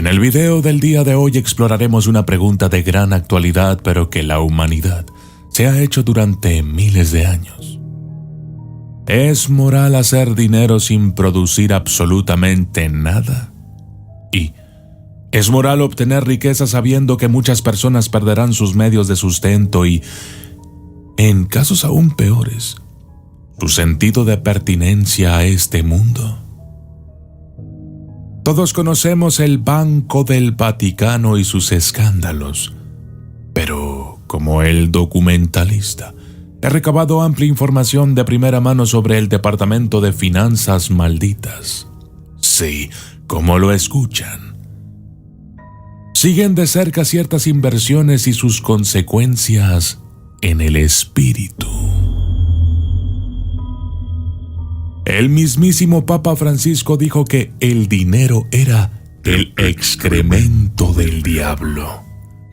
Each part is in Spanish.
En el video del día de hoy exploraremos una pregunta de gran actualidad, pero que la humanidad se ha hecho durante miles de años. ¿Es moral hacer dinero sin producir absolutamente nada? ¿Y es moral obtener riqueza sabiendo que muchas personas perderán sus medios de sustento y, en casos aún peores, su sentido de pertinencia a este mundo? Todos conocemos el Banco del Vaticano y sus escándalos, pero como el documentalista, he recabado amplia información de primera mano sobre el Departamento de Finanzas Malditas. Sí, como lo escuchan. Siguen de cerca ciertas inversiones y sus consecuencias en el espíritu. El mismísimo Papa Francisco dijo que el dinero era el excremento del diablo.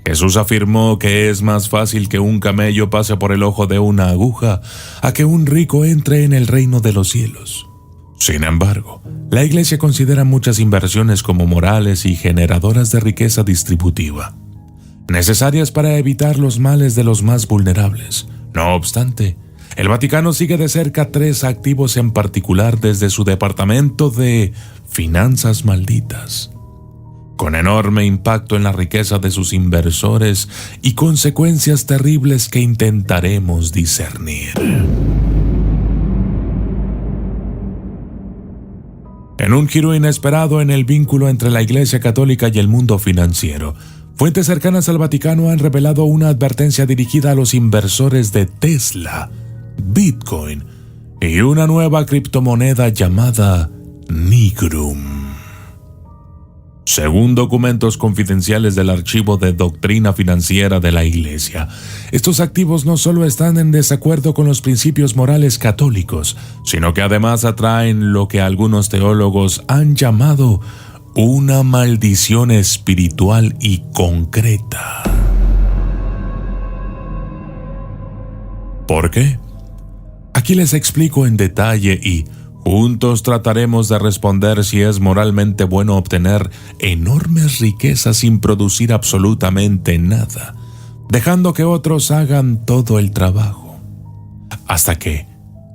Jesús afirmó que es más fácil que un camello pase por el ojo de una aguja a que un rico entre en el reino de los cielos. Sin embargo, la Iglesia considera muchas inversiones como morales y generadoras de riqueza distributiva, necesarias para evitar los males de los más vulnerables. No obstante, el Vaticano sigue de cerca 3 activos en particular desde su Departamento de Finanzas Malditas, con enorme impacto en la riqueza de sus inversores y consecuencias terribles que intentaremos discernir. En un giro inesperado en el vínculo entre la Iglesia Católica y el mundo financiero, fuentes cercanas al Vaticano han revelado una advertencia dirigida a los inversores de Tesla, Bitcoin y una nueva criptomoneda llamada Nigrum. Según documentos confidenciales del Archivo de Doctrina Financiera de la Iglesia, estos activos no solo están en desacuerdo con los principios morales católicos, sino que además atraen lo que algunos teólogos han llamado una maldición espiritual y concreta. ¿Por qué? Aquí les explico en detalle y juntos trataremos de responder si es moralmente bueno obtener enormes riquezas sin producir absolutamente nada, dejando que otros hagan todo el trabajo, hasta que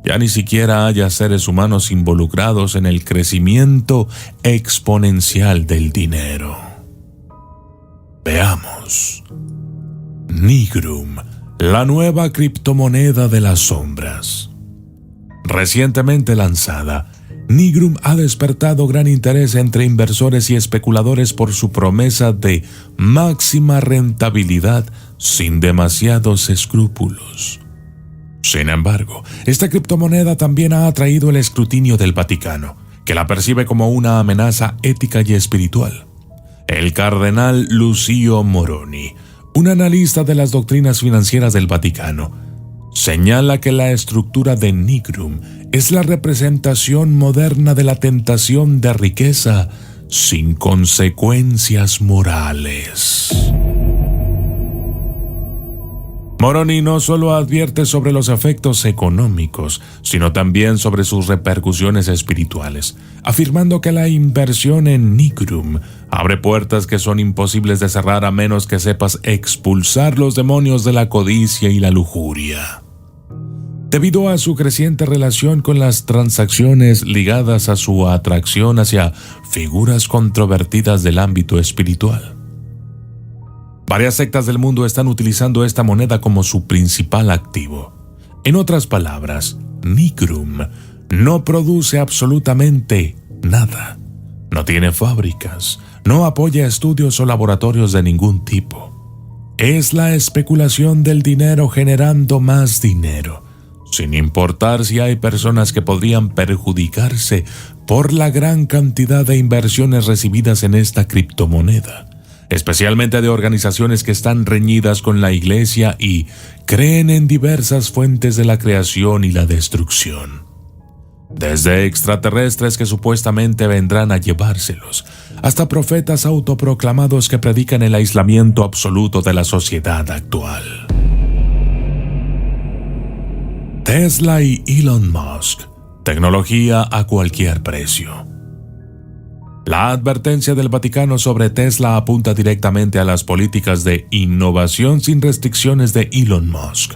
ya ni siquiera haya seres humanos involucrados en el crecimiento exponencial del dinero. Veamos. Nigrum, la nueva criptomoneda de las sombras. Recientemente lanzada, Nigrum ha despertado gran interés entre inversores y especuladores por su promesa de máxima rentabilidad sin demasiados escrúpulos. Sin embargo, esta criptomoneda también ha atraído el escrutinio del Vaticano, que la percibe como una amenaza ética y espiritual. El cardenal Lucio Moroni, un analista de las doctrinas financieras del Vaticano, señala que la estructura de Nigrum es la representación moderna de la tentación de riqueza sin consecuencias morales. Moroni no solo advierte sobre los efectos económicos, sino también sobre sus repercusiones espirituales, afirmando que la inversión en Nigrum abre puertas que son imposibles de cerrar a menos que sepas expulsar los demonios de la codicia y la lujuria. Debido a su creciente relación con las transacciones ligadas a su atracción hacia figuras controvertidas del ámbito espiritual. Varias sectas del mundo están utilizando esta moneda como su principal activo. En otras palabras, Nigrum no produce absolutamente nada. No tiene fábricas, no apoya estudios o laboratorios de ningún tipo. Es la especulación del dinero generando más dinero, sin importar si hay personas que podrían perjudicarse por la gran cantidad de inversiones recibidas en esta criptomoneda, especialmente de organizaciones que están reñidas con la Iglesia y creen en diversas fuentes de la creación y la destrucción. Desde extraterrestres que supuestamente vendrán a llevárselos, hasta profetas autoproclamados que predican el aislamiento absoluto de la sociedad actual. Tesla y Elon Musk, tecnología a cualquier precio. La advertencia del Vaticano sobre Tesla apunta directamente a las políticas de innovación sin restricciones de Elon Musk,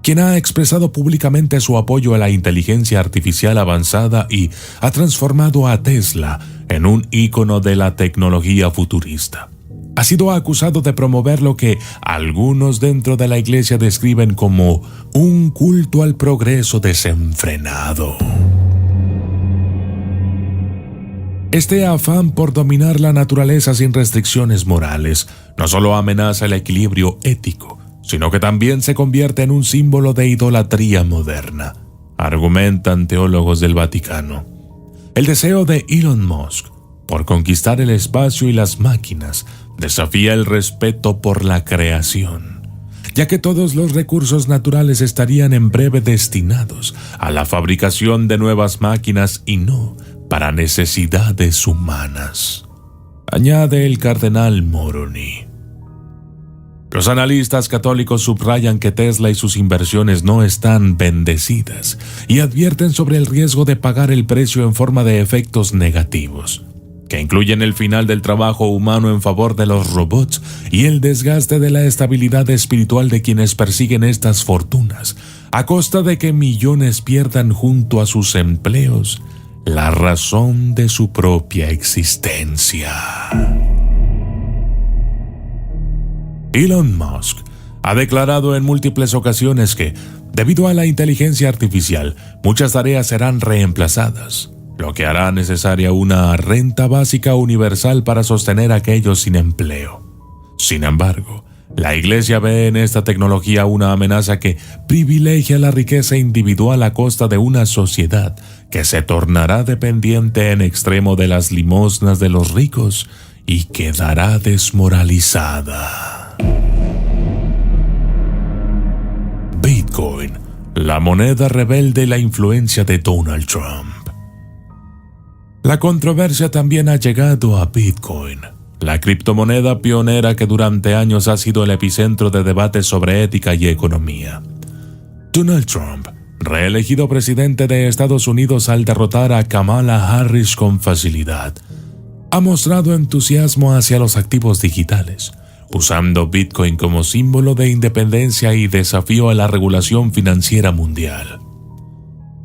quien ha expresado públicamente su apoyo a la inteligencia artificial avanzada y ha transformado a Tesla en un ícono de la tecnología futurista. Ha sido acusado de promover lo que algunos dentro de la iglesia describen como un culto al progreso desenfrenado. Este afán por dominar la naturaleza sin restricciones morales no solo amenaza el equilibrio ético, sino que también se convierte en un símbolo de idolatría moderna, argumentan teólogos del Vaticano. El deseo de Elon Musk por conquistar el espacio y las máquinas desafía el respeto por la creación, ya que todos los recursos naturales estarían en breve destinados a la fabricación de nuevas máquinas y no para necesidades humanas, añade el cardenal Moroni. Los analistas católicos subrayan que Tesla y sus inversiones no están bendecidas y advierten sobre el riesgo de pagar el precio en forma de efectos negativos, que incluyen el final del trabajo humano en favor de los robots y el desgaste de la estabilidad espiritual de quienes persiguen estas fortunas, a costa de que millones pierdan junto a sus empleos la razón de su propia existencia. Elon Musk ha declarado en múltiples ocasiones que, debido a la inteligencia artificial, muchas tareas serán reemplazadas, lo que hará necesaria una renta básica universal para sostener a aquellos sin empleo. Sin embargo, la Iglesia ve en esta tecnología una amenaza que privilegia la riqueza individual a costa de una sociedad que se tornará dependiente en extremo de las limosnas de los ricos y quedará desmoralizada. Bitcoin, la moneda rebelde y la influencia de Donald Trump. La controversia también ha llegado a Bitcoin, la criptomoneda pionera que durante años ha sido el epicentro de debates sobre ética y economía. Donald Trump, reelegido presidente de Estados Unidos al derrotar a Kamala Harris con facilidad, ha mostrado entusiasmo hacia los activos digitales, usando Bitcoin como símbolo de independencia y desafío a la regulación financiera mundial.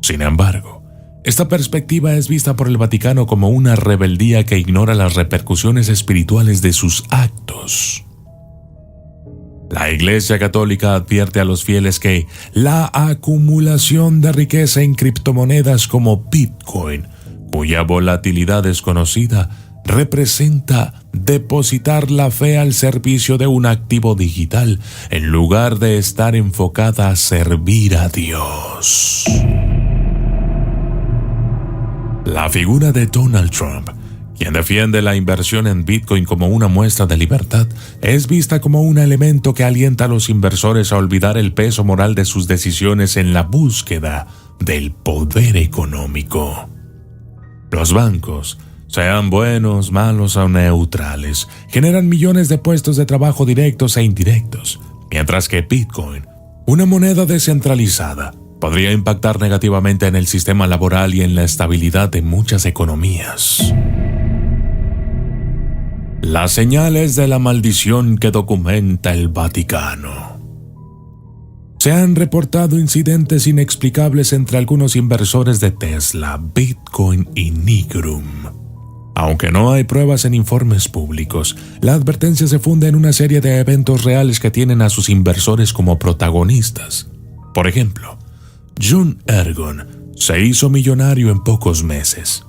Sin embargo, esta perspectiva es vista por el Vaticano como una rebeldía que ignora las repercusiones espirituales de sus actos. La Iglesia Católica advierte a los fieles que la acumulación de riqueza en criptomonedas como Bitcoin, cuya volatilidad es conocida, representa depositar la fe al servicio de un activo digital en lugar de estar enfocada a servir a Dios. La figura de Donald Trump, quien defiende la inversión en Bitcoin como una muestra de libertad, es vista como un elemento que alienta a los inversores a olvidar el peso moral de sus decisiones en la búsqueda del poder económico. Los bancos, sean buenos, malos o neutrales, generan millones de puestos de trabajo directos e indirectos, mientras que Bitcoin, una moneda descentralizada, podría impactar negativamente en el sistema laboral y en la estabilidad de muchas economías. Las señales de la maldición que documenta el Vaticano. Se han reportado incidentes inexplicables entre algunos inversores de Tesla, Bitcoin y Nigrum. Aunque no hay pruebas en informes públicos, la advertencia se funda en una serie de eventos reales que tienen a sus inversores como protagonistas. Por ejemplo, John Ergon se hizo millonario en pocos meses.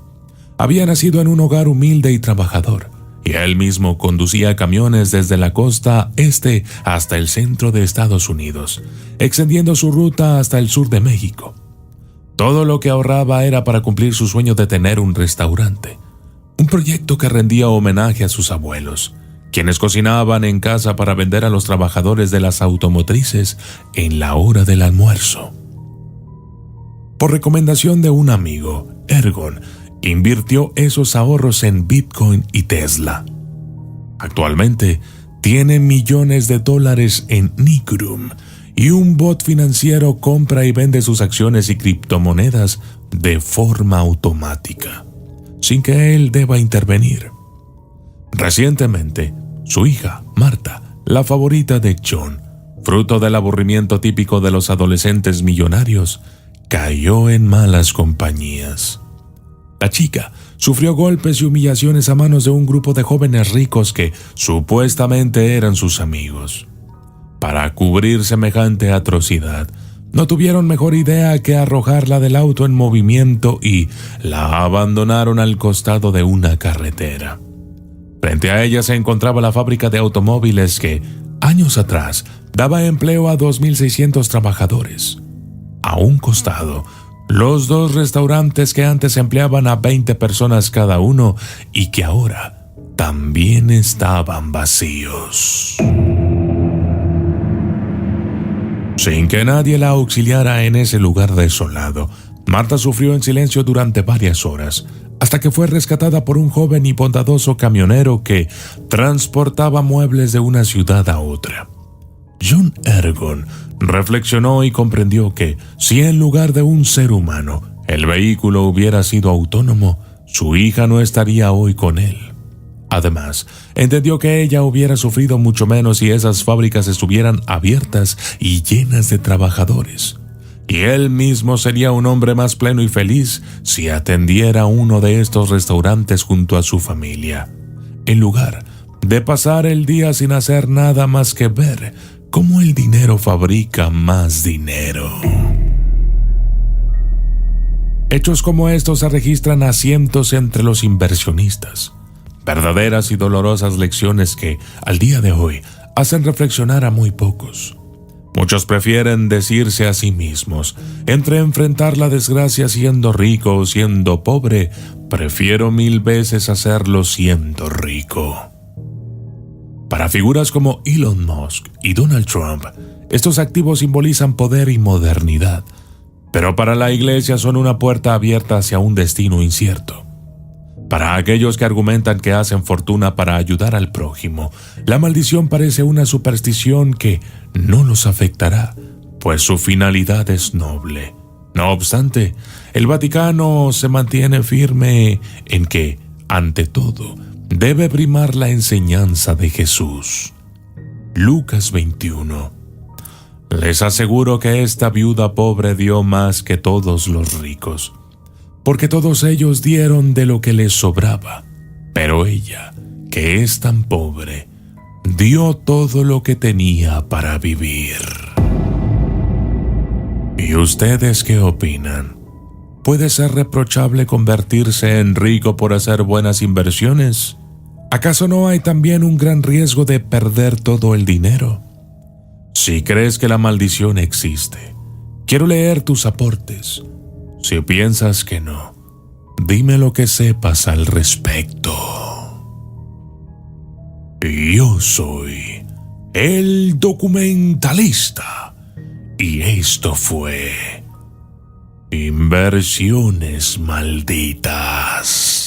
Había nacido en un hogar humilde y trabajador, y él mismo conducía camiones desde la costa este hasta el centro de Estados Unidos, extendiendo su ruta hasta el sur de México. Todo lo que ahorraba era para cumplir su sueño de tener un restaurante, un proyecto que rendía homenaje a sus abuelos, quienes cocinaban en casa para vender a los trabajadores de las automotrices en la hora del almuerzo. Por recomendación de un amigo, Ergon invirtió esos ahorros en Bitcoin y Tesla. Actualmente tiene millones de dólares en Nigrum y un bot financiero compra y vende sus acciones y criptomonedas de forma automática. sin que él deba intervenir. Recientemente, su hija, Marta, la favorita de John, fruto del aburrimiento típico de los adolescentes millonarios, cayó en malas compañías. La chica sufrió golpes y humillaciones a manos de un grupo de jóvenes ricos que supuestamente eran sus amigos. Para cubrir semejante atrocidad, no tuvieron mejor idea que arrojarla del auto en movimiento y la abandonaron al costado de una carretera. Frente a ella se encontraba la fábrica de automóviles que, años atrás, daba empleo a 2.600 trabajadores. A un costado, los dos restaurantes que antes empleaban a 20 personas cada uno y que ahora también estaban vacíos. Sin que nadie la auxiliara en ese lugar desolado, Marta sufrió en silencio durante varias horas, hasta que fue rescatada por un joven y bondadoso camionero que transportaba muebles de una ciudad a otra. John Ergon reflexionó y comprendió que, si en lugar de un ser humano, el vehículo hubiera sido autónomo, su hija no estaría hoy con él. Además, entendió que ella hubiera sufrido mucho menos si esas fábricas estuvieran abiertas y llenas de trabajadores. Y él mismo sería un hombre más pleno y feliz si atendiera uno de estos restaurantes junto a su familia, en lugar de pasar el día sin hacer nada más que ver cómo el dinero fabrica más dinero. Hechos como estos se registran a cientos entre los inversionistas. Verdaderas y dolorosas lecciones que, al día de hoy, hacen reflexionar a muy pocos. Muchos prefieren decirse a sí mismos, entre enfrentar la desgracia siendo rico o siendo pobre, prefiero 1000 veces hacerlo siendo rico. Para figuras como Elon Musk y Donald Trump, estos activos simbolizan poder y modernidad, pero para la Iglesia son una puerta abierta hacia un destino incierto. Para aquellos que argumentan que hacen fortuna para ayudar al prójimo, la maldición parece una superstición que no los afectará, pues su finalidad es noble. No obstante, el Vaticano se mantiene firme en que, ante todo, debe primar la enseñanza de Jesús. Lucas 21. Les aseguro que esta viuda pobre dio más que todos los ricos, porque todos ellos dieron de lo que les sobraba, pero ella, que es tan pobre, dio todo lo que tenía para vivir. ¿Y ustedes qué opinan? ¿Puede ser reprochable convertirse en rico por hacer buenas inversiones? ¿Acaso no hay también un gran riesgo de perder todo el dinero? Si crees que la maldición existe, quiero leer tus aportes. Si piensas que no, dime lo que sepas al respecto. Yo soy el documentalista y esto fue Inversiones Malditas.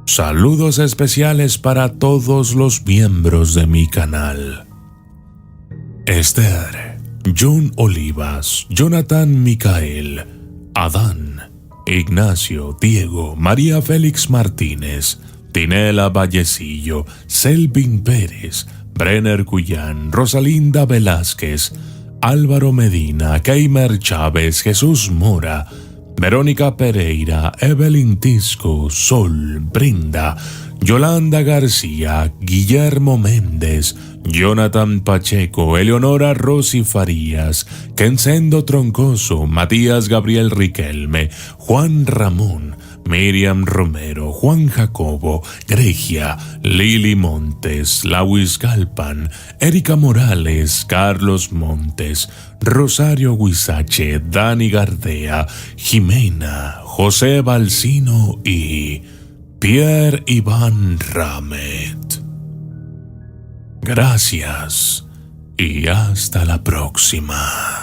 Saludos especiales para todos los miembros de mi canal. Esther, John Olivas, Jonathan Micael, Adán, Ignacio, Diego, María Félix Martínez, Tinela Vallecillo, Selvin Pérez, Brenner Cuyán, Rosalinda Velázquez, Álvaro Medina, Keimer Chávez, Jesús Mora, Verónica Pereira, Evelyn Tisco, Sol, Brinda, Yolanda García, Guillermo Méndez, Jonathan Pacheco, Eleonora Rosy Farías, Kensendo Troncoso, Matías Gabriel Riquelme, Juan Ramón, Miriam Romero, Juan Jacobo, Gregia, Lili Montes, Lawis Galpan, Erika Morales, Carlos Montes, Rosario Huizache, Dani Gardea, Jimena, José Balsino y Pierre Iván Ramet. Gracias y hasta la próxima.